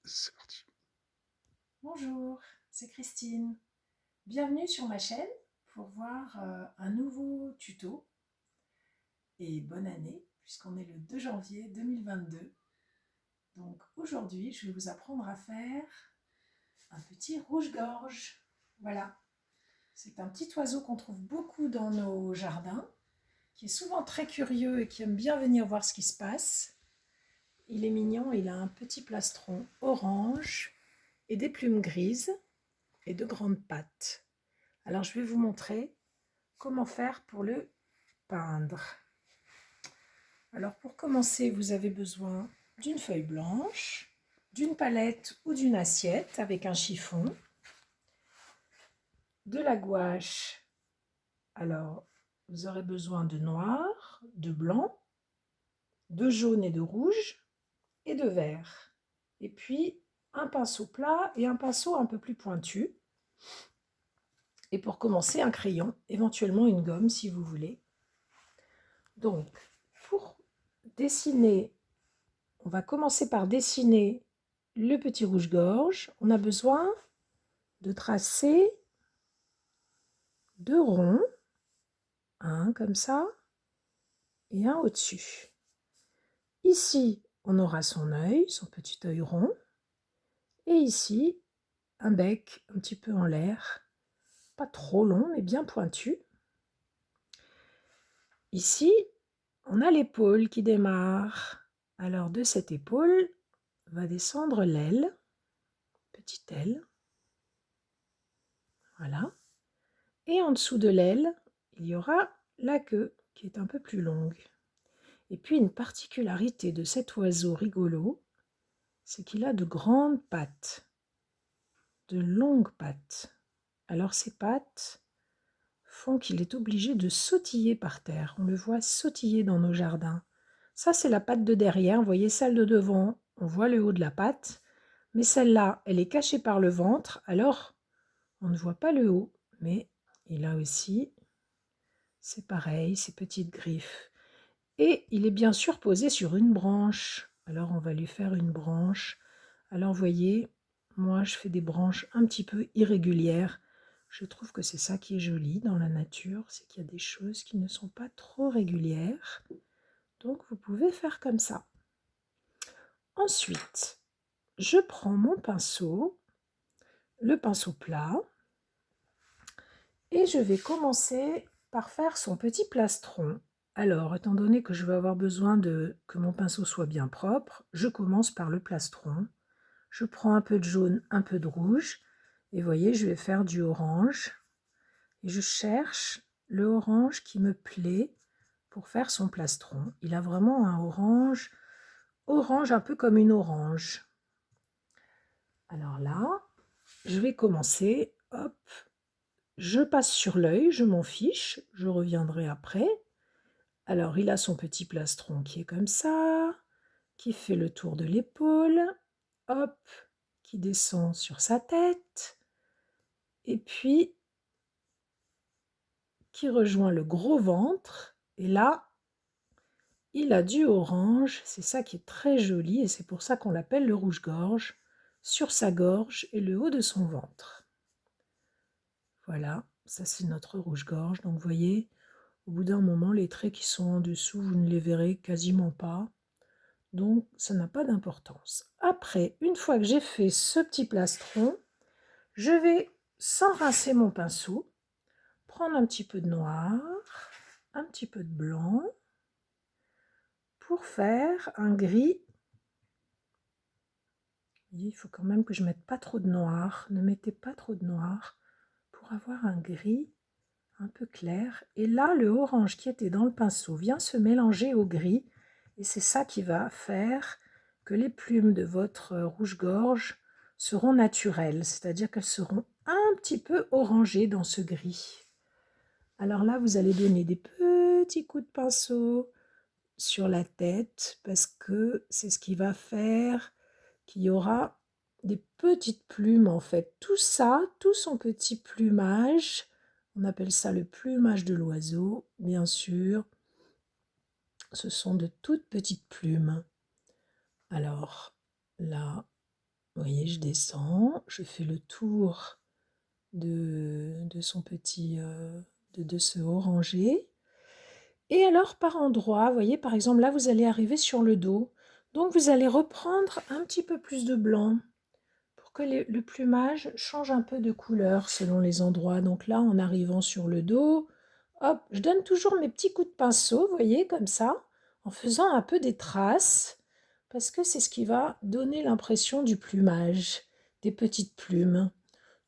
C'est parti. Bonjour, c'est Christine. Bienvenue sur ma chaîne pour voir un nouveau tuto et bonne année puisqu'on est le 2 janvier 2022. Donc aujourd'hui, je vais vous apprendre à faire un petit rouge-gorge. Voilà, c'est un petit oiseau qu'on trouve beaucoup dans nos jardins, qui est souvent très curieux et qui aime bien venir voir ce qui se passe. Il est mignon, il a un petit plastron orange et des plumes grises et de grandes pattes. Alors je vais vous montrer comment faire pour le peindre. Alors pour commencer, vous avez besoin d'une feuille blanche, d'une palette ou d'une assiette avec un chiffon, de la gouache. Alors vous aurez besoin de noir, de blanc, de jaune et de rouge et de vert. Et puis un pinceau plat et un pinceau un peu plus pointu. Et pour commencer, un crayon, éventuellement une gomme si vous voulez. Donc pour dessiner, on va commencer par dessiner le petit rouge-gorge. On a besoin de tracer deux ronds, un comme ça et un au-dessus. Ici, on aura son œil, son petit œil rond, et ici, un bec un petit peu en l'air, pas trop long mais bien pointu. Ici, on a l'épaule qui démarre. Alors de cette épaule va descendre l'aile, petite aile, voilà. Et en dessous de l'aile, il y aura la queue qui est un peu plus longue. Et puis une particularité de cet oiseau rigolo, c'est qu'il a de grandes pattes, de longues pattes. Alors ces pattes font qu'il est obligé de sautiller par terre. On le voit sautiller dans nos jardins. Ça, c'est la patte de derrière. Vous voyez celle de devant, on voit le haut de la patte. Mais celle-là, elle est cachée par le ventre. Alors, on ne voit pas le haut. Mais il a aussi, c'est pareil, ces petites griffes. Et il est bien sûr posé sur une branche. Alors, on va lui faire une branche. Alors, vous voyez, moi, je fais des branches un petit peu irrégulières. Je trouve que c'est ça qui est joli dans la nature, c'est qu'il y a des choses qui ne sont pas trop régulières. Donc, vous pouvez faire comme ça. Ensuite, je prends mon pinceau, le pinceau plat, et je vais commencer par faire son petit plastron. Alors, étant donné que je vais avoir besoin que mon pinceau soit bien propre, je commence par le plastron. Je prends un peu de jaune, un peu de rouge, et vous voyez, je vais faire du orange. Et je cherche le orange qui me plaît pour faire son plastron. Il a vraiment un orange, orange un peu comme une orange. Alors là, je vais commencer, hop, je passe sur l'œil, je m'en fiche, je reviendrai après. Alors il a son petit plastron qui est comme ça, qui fait le tour de l'épaule, hop, qui descend sur sa tête, et puis qui rejoint le gros ventre, et là, il a du orange, c'est ça qui est très joli, et c'est pour ça qu'on l'appelle le rouge-gorge, sur sa gorge et le haut de son ventre. Voilà, ça c'est notre rouge-gorge, donc vous voyez, au bout d'un moment, les traits qui sont en dessous, vous ne les verrez quasiment pas, donc ça n'a pas d'importance. Après, une fois que j'ai fait ce petit plastron, je vais, sans rincer mon pinceau, prendre un petit peu de noir, un petit peu de blanc, pour faire un gris. Il faut quand même que je mette pas trop de noir, ne mettez pas trop de noir, pour avoir un gris un peu clair. Et là, le orange qui était dans le pinceau vient se mélanger au gris, et c'est ça qui va faire que les plumes de votre rouge-gorge seront naturelles, c'est-à-dire qu'elles seront un petit peu orangées dans ce gris. Alors là, vous allez donner des petits coups de pinceau sur la tête, parce que c'est ce qui va faire qu'il y aura des petites plumes en fait. Tout ça, tout son petit plumage, on appelle ça le plumage de l'oiseau, bien sûr. Ce sont de toutes petites plumes. Alors là, Vous voyez, je descends, je fais le tour de son petit, de ce orangé. Et alors par endroits, vous voyez, par exemple, là, vous allez arriver sur le dos. Donc, vous allez reprendre un petit peu plus de blanc pour que le plumage change un peu de couleur selon les endroits. Donc là, en arrivant sur le dos, hop, je donne toujours mes petits coups de pinceau, vous voyez, comme ça, en faisant un peu des traces, parce que c'est ce qui va donner l'impression du plumage, des petites plumes.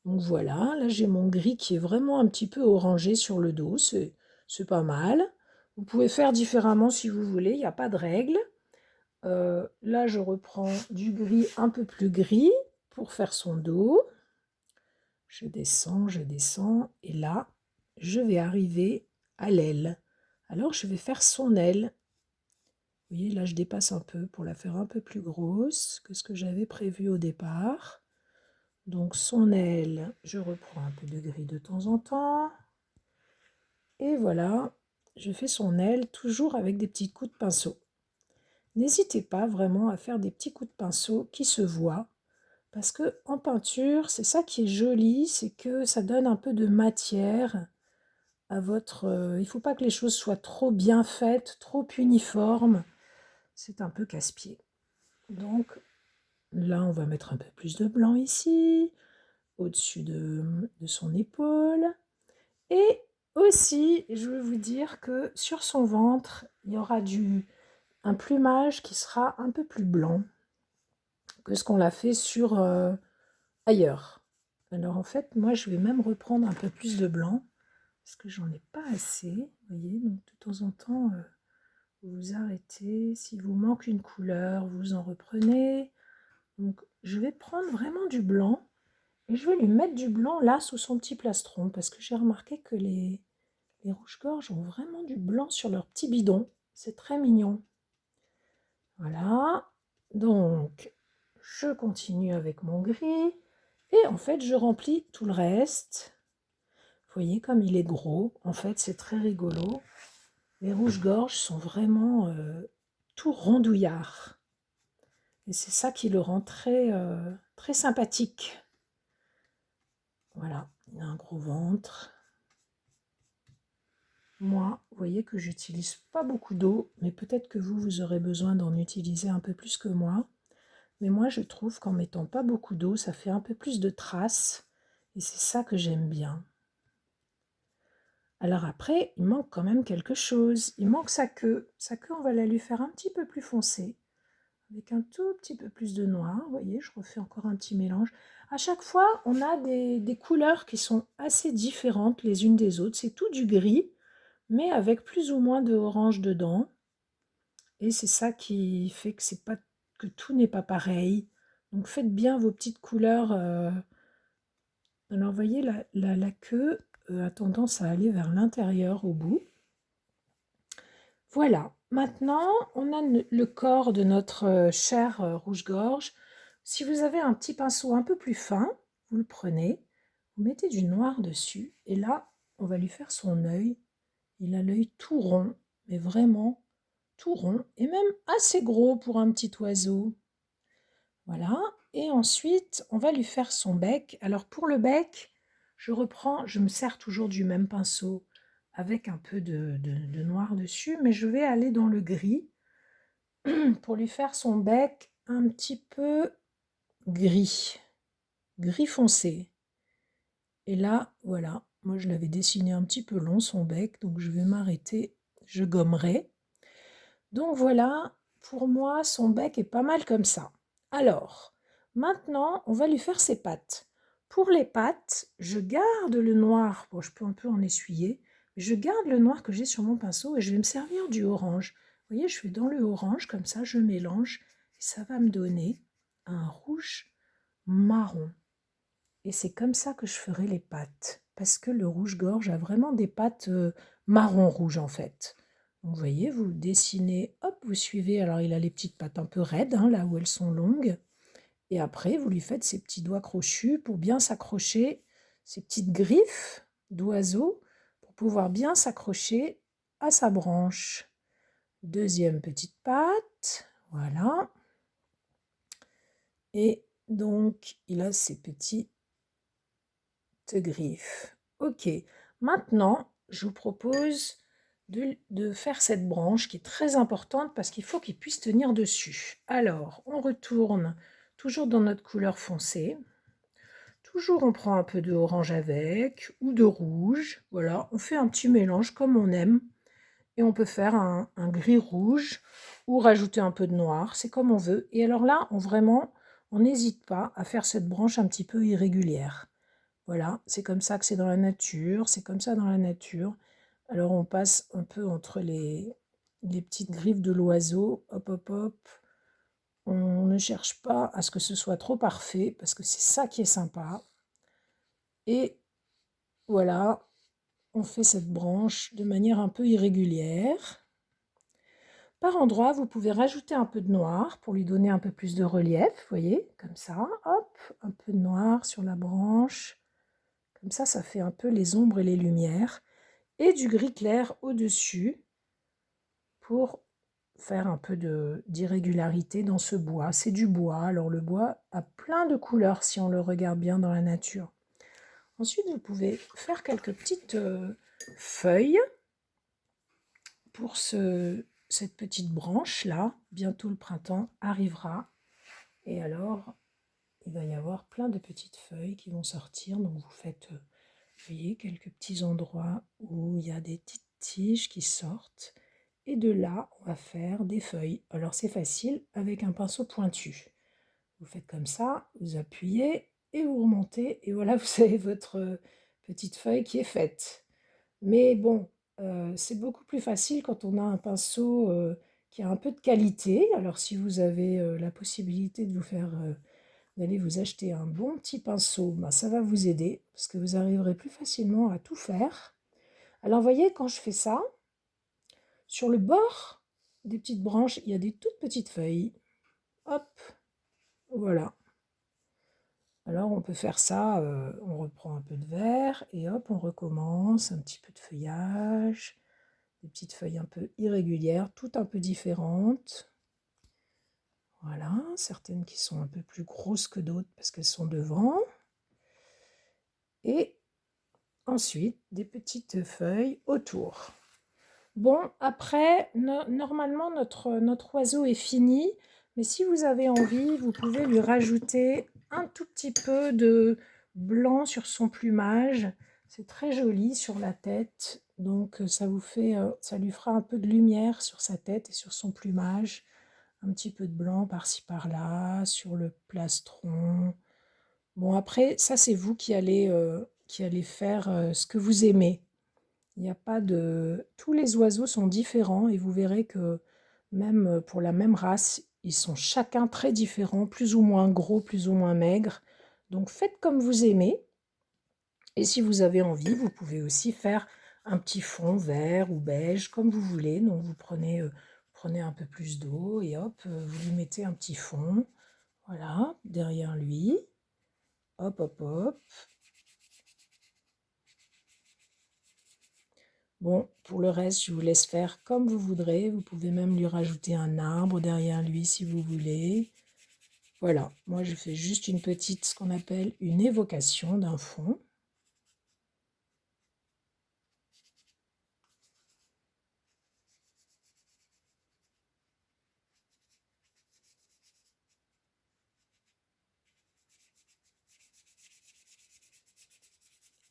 Donc voilà, là j'ai mon gris qui est vraiment un petit peu orangé sur le dos, c'est pas mal. Vous pouvez faire différemment si vous voulez, il n'y a pas de règle. Là je reprends du gris un peu plus gris pour faire son dos. Je descends, et là je vais arriver à l'aile. Alors je vais faire son aile. Vous voyez, là je dépasse un peu pour la faire un peu plus grosse que ce que j'avais prévu au départ. Donc son aile, je reprends un peu de gris de temps en temps. Et voilà, je fais son aile toujours avec des petits coups de pinceau. N'hésitez pas vraiment à faire des petits coups de pinceau qui se voient. Parce que en peinture, c'est ça qui est joli, c'est que ça donne un peu de matière à votre... il ne faut pas que les choses soient trop bien faites, trop uniformes. C'est un peu casse-pied. Donc là, on va mettre un peu plus de blanc ici, au-dessus de son épaule. Et aussi, je veux vous dire que sur son ventre, il y aura un plumage qui sera un peu plus blanc que ce qu'on l'a fait sur ailleurs. Alors en fait, moi, je vais même reprendre un peu plus de blanc parce que j'en ai pas assez. Vous voyez, donc de temps en temps, vous vous arrêtez. S'il vous manque une couleur, vous en reprenez. Donc, je vais prendre vraiment du blanc et je vais lui mettre du blanc là sous son petit plastron parce que j'ai remarqué que les rouges-gorges ont vraiment du blanc sur leur petit bidon. C'est très mignon. Voilà. Donc, je continue avec mon gris. Et en fait, je remplis tout le reste. Vous voyez comme il est gros. En fait, c'est très rigolo. Les rouges-gorges sont vraiment tout rondouillards. Et c'est ça qui le rend très, très sympathique. Voilà, il a un gros ventre. Moi, vous voyez que j'utilise pas beaucoup d'eau, mais peut-être que vous aurez besoin d'en utiliser un peu plus que moi. Mais moi, je trouve qu'en mettant pas beaucoup d'eau, ça fait un peu plus de traces. Et c'est ça que j'aime bien. Alors après, il manque quand même quelque chose. Il manque sa queue. Sa queue, on va la lui faire un petit peu plus foncée. Avec un tout petit peu plus de noir. Vous voyez, je refais encore un petit mélange. À chaque fois, on a des couleurs qui sont assez différentes les unes des autres. C'est tout du gris, mais avec plus ou moins de orange dedans. Et c'est ça qui fait que, que tout n'est pas pareil. Donc faites bien vos petites couleurs. Alors vous voyez, la queue a tendance à aller vers l'intérieur au bout. Voilà, maintenant on a le corps de notre cher rouge-gorge. Si vous avez un petit pinceau un peu plus fin, vous le prenez, vous mettez du noir dessus et là on va lui faire son œil. Il a l'œil tout rond, mais vraiment tout rond et même assez gros pour un petit oiseau. Voilà, et ensuite on va lui faire son bec. Alors pour le bec, je me sers toujours du même pinceau avec un peu de noir dessus, mais je vais aller dans le gris pour lui faire son bec un petit peu gris, gris foncé. Et là, voilà, moi je l'avais dessiné un petit peu long son bec, donc je vais m'arrêter, je gommerai. Donc voilà, pour moi, son bec est pas mal comme ça. Alors, maintenant, on va lui faire ses pattes. Pour les pattes, je garde le noir, bon, je peux un peu en essuyer, mais je garde le noir que j'ai sur mon pinceau et je vais me servir du orange. Vous voyez, je fais dans le orange, comme ça, je mélange et ça va me donner un rouge marron. Et c'est comme ça que je ferai les pattes, parce que le rouge-gorge a vraiment des pattes marron-rouge en fait. Donc, vous voyez, vous dessinez, hop, vous suivez. Alors, il a les petites pattes un peu raides, hein, là où elles sont longues. Et après, vous lui faites ses petits doigts crochus pour bien s'accrocher, ses petites griffes d'oiseau, pour pouvoir bien s'accrocher à sa branche. Deuxième petite patte, voilà. Et Donc, il a ses petites griffes. Ok, maintenant, je vous propose de faire cette branche qui est très importante parce qu'il faut qu'il puisse tenir dessus. Alors, on retourne toujours dans notre couleur foncée. Toujours, on prend un peu de orange avec, ou de rouge. Voilà, on fait un petit mélange comme on aime. Et on peut faire un gris-rouge ou rajouter un peu de noir, c'est comme on veut. Et alors là, on n'hésite pas à faire cette branche un petit peu irrégulière. Voilà, c'est comme ça que c'est dans la nature, c'est comme ça dans la nature. Alors on passe un peu entre les petites griffes de l'oiseau, hop hop hop. On ne cherche pas à ce que ce soit trop parfait, parce que c'est ça qui est sympa. Et voilà, on fait cette branche de manière un peu irrégulière. Par endroits, vous pouvez rajouter un peu de noir pour lui donner un peu plus de relief, vous voyez, comme ça, hop, un peu de noir sur la branche. Comme ça fait un peu les ombres et les lumières. Et du gris clair au-dessus pour faire un peu d'irrégularité dans ce bois. C'est du bois, alors le bois a plein de couleurs si on le regarde bien dans la nature. Ensuite, vous pouvez faire quelques petites feuilles pour cette petite branche là. Bientôt le printemps arrivera et alors il va y avoir plein de petites feuilles qui vont sortir. Donc vous faites, vous voyez, quelques petits endroits où il y a des petites tiges qui sortent et de là on va faire des feuilles. Alors c'est facile avec un pinceau pointu. Vous faites comme ça, vous appuyez et vous remontez et voilà, vous avez votre petite feuille qui est faite. Mais bon, c'est beaucoup plus facile quand on a un pinceau, qui a un peu de qualité. Alors si vous avez, la possibilité de d'aller vous acheter un bon petit pinceau, ben, ça va vous aider parce que vous arriverez plus facilement à tout faire. Alors vous voyez, quand je fais ça, sur le bord des petites branches, il y a des toutes petites feuilles. Hop, voilà. Alors on peut faire ça, on reprend un peu de vert et hop, on recommence, un petit peu de feuillage. Des petites feuilles un peu irrégulières, toutes un peu différentes. Voilà, certaines qui sont un peu plus grosses que d'autres parce qu'elles sont devant. Et ensuite, des petites feuilles autour. Bon, après, normalement, notre oiseau est fini. Mais si vous avez envie, vous pouvez lui rajouter un tout petit peu de blanc sur son plumage. C'est très joli sur la tête. Donc, ça lui fera un peu de lumière sur sa tête et sur son plumage. Un petit peu de blanc par-ci par-là, sur le plastron. Bon, après, ça, c'est vous qui allez faire ce que vous aimez. Il n'y a pas de... Tous les oiseaux sont différents et vous verrez que même pour la même race, ils sont chacun très différents, plus ou moins gros, plus ou moins maigres. Donc faites comme vous aimez. Et si vous avez envie, vous pouvez aussi faire un petit fond vert ou beige, comme vous voulez. Donc vous prenez un peu plus d'eau et hop, vous lui mettez un petit fond. Voilà, derrière lui. Hop, hop, hop. Bon, pour le reste, je vous laisse faire comme vous voudrez. Vous pouvez même lui rajouter un arbre derrière lui si vous voulez. Voilà, moi je fais juste une petite, ce qu'on appelle une évocation d'un fond.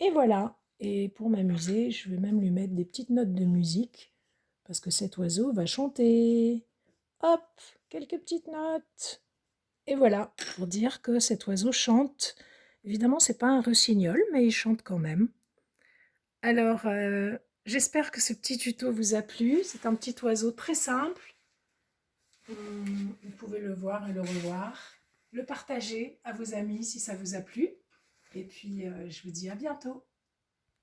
Et voilà. Et pour m'amuser, je vais même lui mettre des petites notes de musique parce que cet oiseau va chanter. Hop, quelques petites notes. Et voilà, pour dire que cet oiseau chante. Évidemment, c'est pas un rossignol, mais il chante quand même. Alors, j'espère que ce petit tuto vous a plu. C'est un petit oiseau très simple. Vous pouvez le voir et le revoir. Le partager à vos amis si ça vous a plu. Et puis, je vous dis à bientôt.